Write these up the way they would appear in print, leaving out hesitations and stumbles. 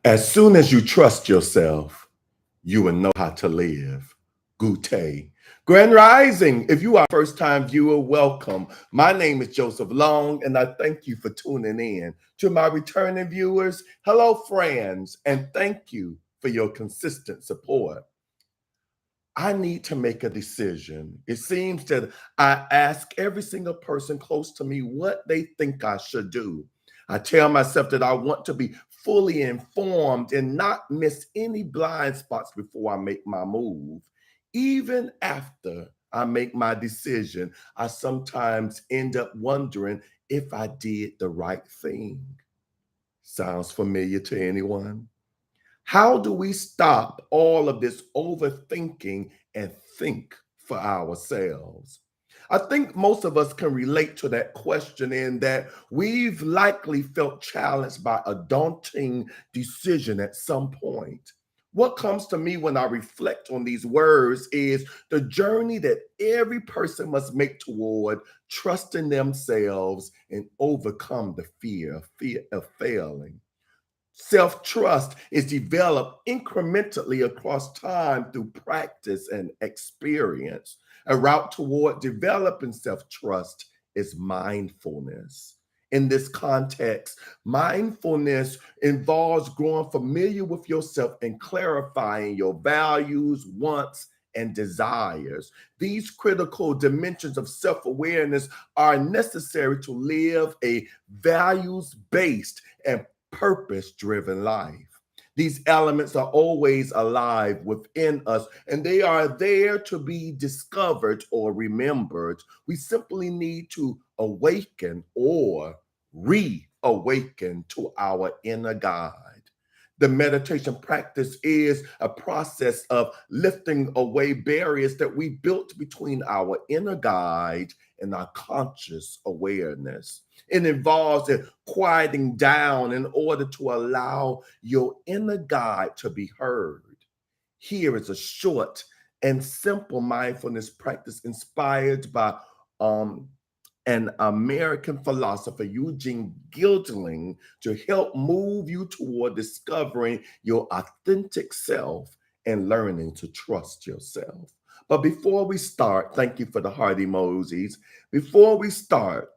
As soon as you trust yourself, you will know how to live. Gute. Grand Rising, if you are a first time viewer, welcome. My name is Joseph Long, and I thank you for tuning in. To my returning viewers, hello, friends, and thank you for your consistent support. I need to make a decision. It seems that I ask every single person close to me what they think I should do. I tell myself that I want to be fully informed and not miss any blind spots before I make my move. Even after I make my decision, I sometimes end up wondering if I did the right thing. Sounds familiar to anyone? How do we stop all of this overthinking and think for ourselves? I think most of us can relate to that question in that we've likely felt challenged by a daunting decision at some point. What comes to me when I reflect on these words is the journey that every person must make toward trusting themselves and overcome the fear of failing. Self-trust is developed incrementally across time through practice and experience. A route toward developing self-trust is mindfulness. In this context, mindfulness involves growing familiar with yourself and clarifying your values, wants, and desires. These critical dimensions of self awareness are necessary to live a values based and purpose driven life. These elements are always alive within us and they are there to be discovered or remembered. We simply need to awaken or reawaken to our inner guide. The meditation practice is a process of lifting away barriers that we built between our inner guide and our conscious awareness. It involves a quieting down in order to allow your inner guide to be heard. Here is a short and simple mindfulness practice inspired by um, an American philosopher, Eugene Gendlin, to help move you toward discovering your authentic self and learning to trust yourself. But before we start, thank you for the heart emojis. Before we start,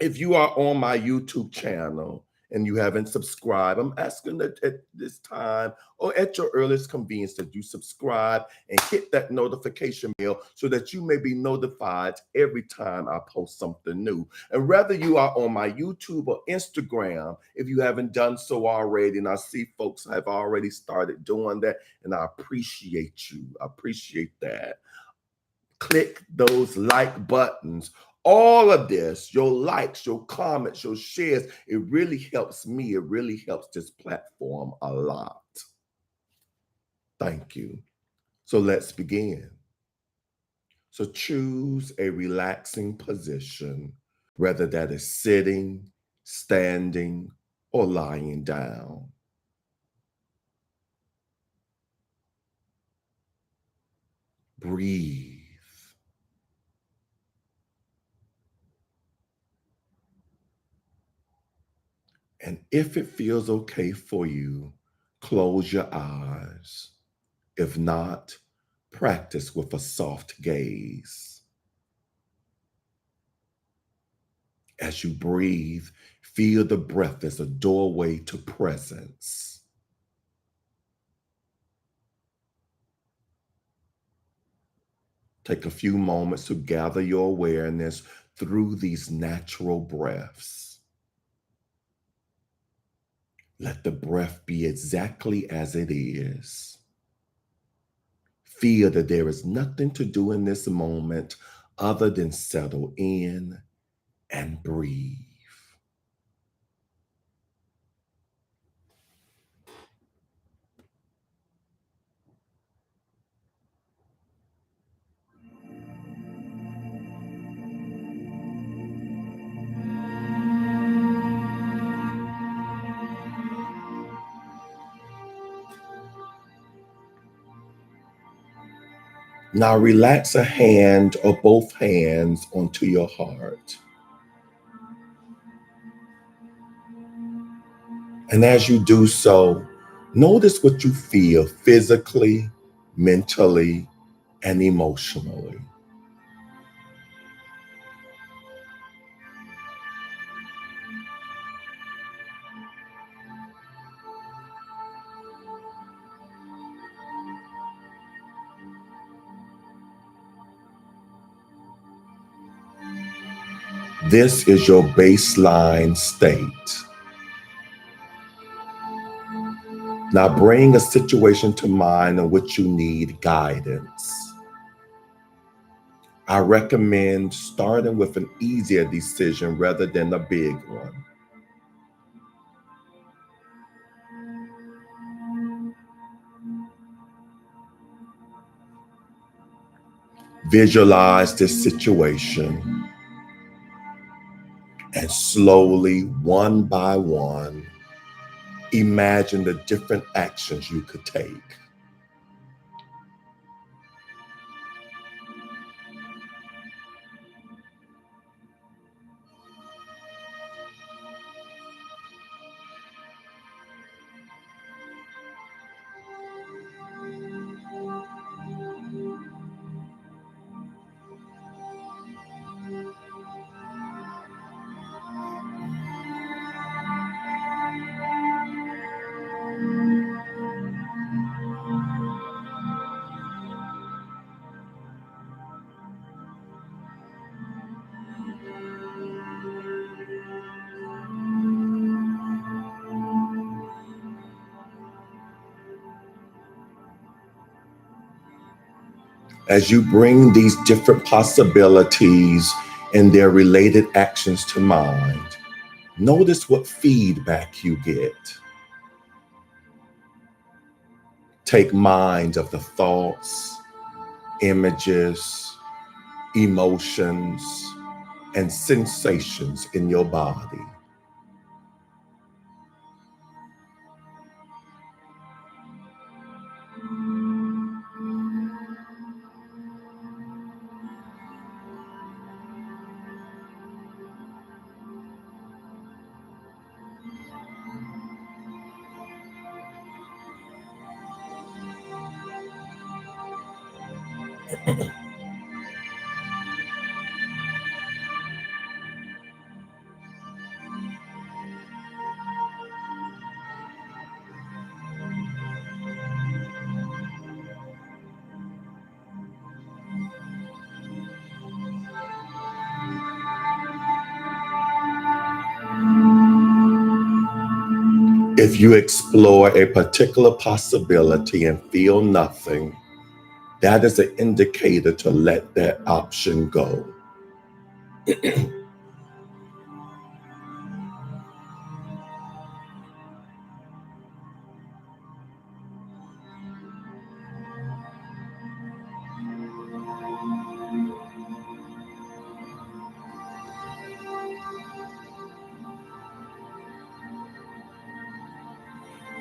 if you are on my YouTube channel and you haven't subscribed, I'm asking that at this time or at your earliest convenience that you subscribe and hit that notification bell so that you may be notified every time I post something new. And whether you are on my YouTube or Instagram, if you haven't done so already, and I see folks have already started doing that, and I appreciate you. I appreciate that. Click those like buttons. All of this, your likes, your comments, your shares, it really helps me. It really helps this platform a lot. Thank you. So let's begin. So choose a relaxing position, whether that is sitting, standing, or lying down. Breathe. And if it feels okay for you, close your eyes. If not, practice with a soft gaze. As you breathe, feel the breath as a doorway to presence. Take a few moments to gather your awareness through these natural breaths. Let the breath be exactly as it is. Feel that there is nothing to do in this moment other than settle in and breathe. Now relax a hand or both hands onto your heart. And as you do so, Notice what you feel physically, mentally, and emotionally. This is your baseline state. Now bring a situation to mind in which you need guidance. I recommend starting with an easier decision rather than a big one. Visualize this situation and slowly, one by one, imagine the different actions you could take. As you bring these different possibilities and their related actions to mind, notice what feedback you get. Take mind of the thoughts, images, emotions, and sensations in your body. If you explore a particular possibility and feel nothing, that is an indicator to let that option go.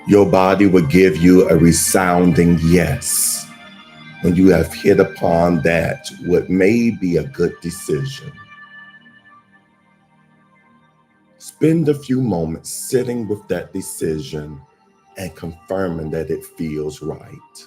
Your body will give you a resounding yes when you have hit upon that what may be a good decision. Spend a few moments sitting with that decision and confirming that it feels right.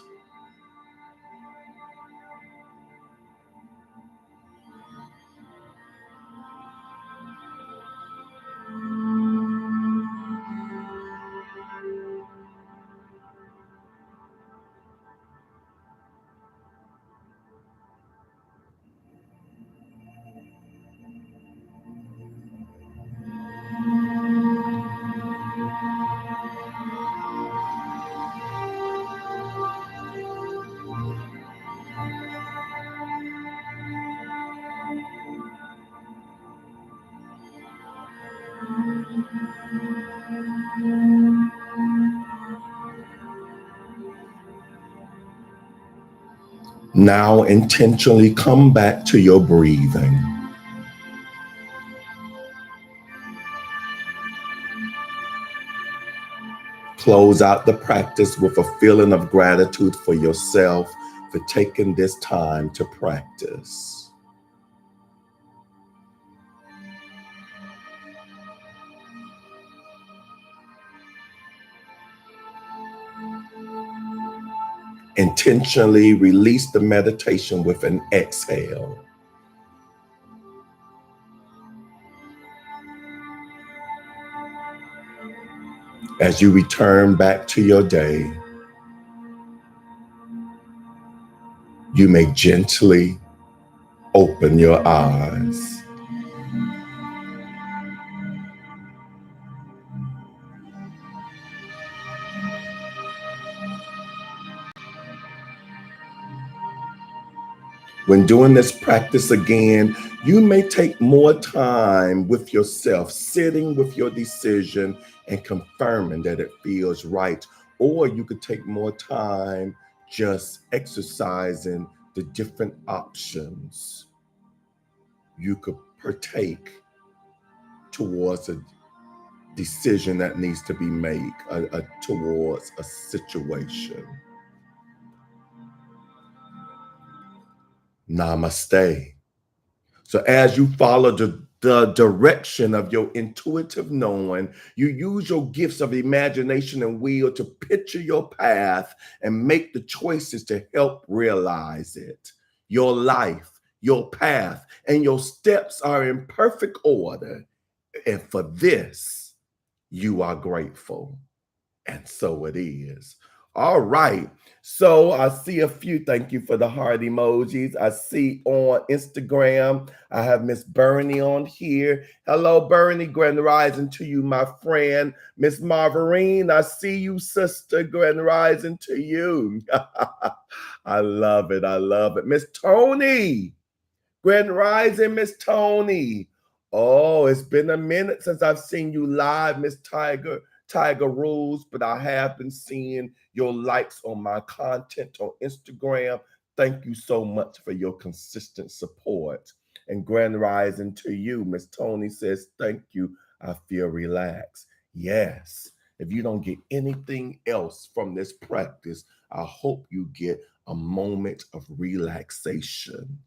Now intentionally come back to your breathing. Close out the practice with a feeling of gratitude for yourself for taking this time to practice. Intentionally release the meditation with an exhale. As you return back to your day, you may gently open your eyes. When doing this practice again, you may take more time with yourself, sitting with your decision and confirming that it feels right. Or you could take more time just exercising the different options you could partake towards a decision that needs to be made, towards a situation. Namaste. So as you follow the direction of your intuitive knowing, you use your gifts of imagination and will to picture your path and make the choices to help realize it. Your life, your path, and your steps are in perfect order. And for this, you are grateful. And so it is. All right. So I see a few. Thank you for the heart emojis. I see on Instagram, I have Miss Bernie on here. Hello, Bernie. Grand rising to you, my friend. Miss Marverine, I see you, sister. Grand rising to you. I love it. I love it. Miss Tony. Grand rising, Miss Tony. Oh, it's been a minute since I've seen you live, Miss Tiger Rules, but I have been seeing your likes on my content on Instagram. Thank you so much for your consistent support. And grand rising to you, Miss Tony says, thank you. I feel relaxed. Yes. If you don't get anything else from this practice, I hope you get a moment of relaxation.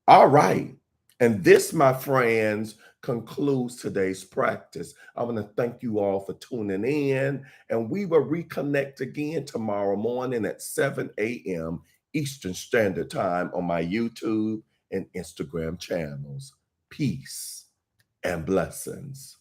All right. And this, my friends, concludes today's practice. I want to thank you all for tuning in, and we will reconnect again tomorrow morning at 7 a.m. Eastern Standard Time on my YouTube and Instagram channels. Peace and blessings.